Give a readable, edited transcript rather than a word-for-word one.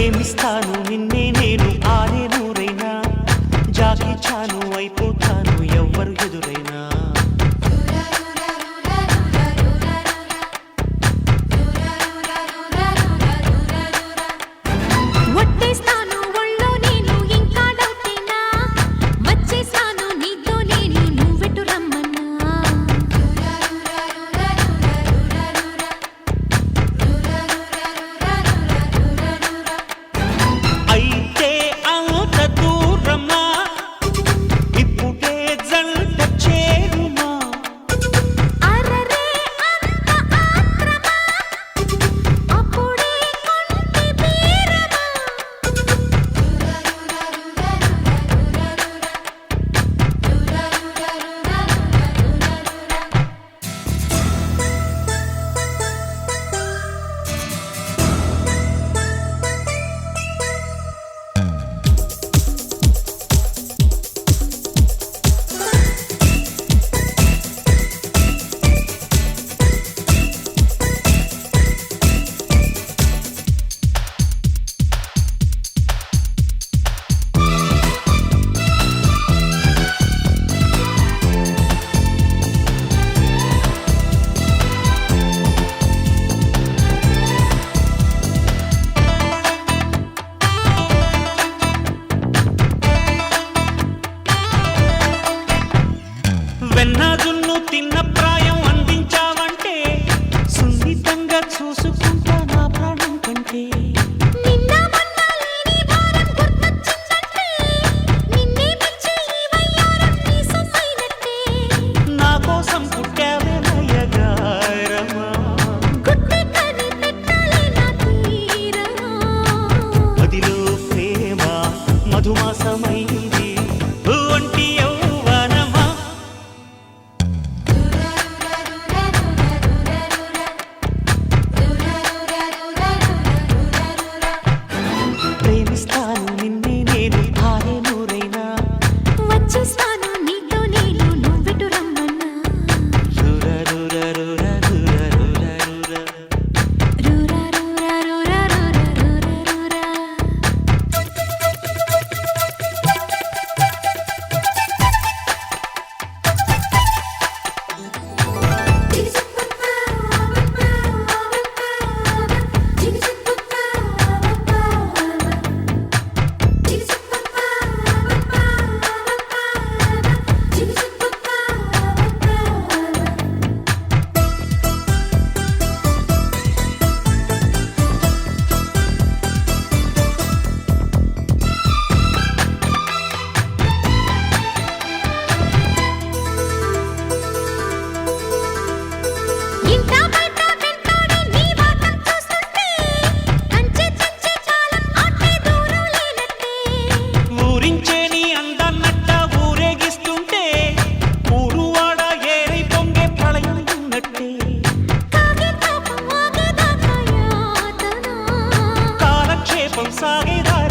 ప్రేమిస్తాను నిన్నే నేను ఆనే నూరైనా జాకి చాను అయిపోతాను ఎవ్వరు ఎదురైనా వెన్నాజున్ను తిన్న ప్రాయం అందించావంటే సున్నితంగా చూసుకుంటా నా ప్రాణం కంటే నా కోసం పుట్టావే నయగారమా మదిలో ప్రేమ మధుమాసమైంది ఒంటి యౌవనమా ప్రేమిస్తాను నిన్నే నేను ఆనే నూరైనా వచ్చేస్తాను నీతో నేను నువ్వెటు రమ్మన్నా రూరా రూరా రూరా రూరా రూరా రూరా రూరా రూరా రూరా రూరా రూరా ఇంత బయట వెంటాడే నీ వాటం చూస్తుంటే కంచె చచ్చే కాలం ఆటే దూరం లేనట్టే ఊరించే నీ అందన్నట్ట ఊరేగిస్తుంటే ఊరువాడ ఏరి పొంగే ప్రళయం ఉన్నట్టే కాగే తాపం ఆగేదాకా యాతన కాలక్షేపం సాగేదారి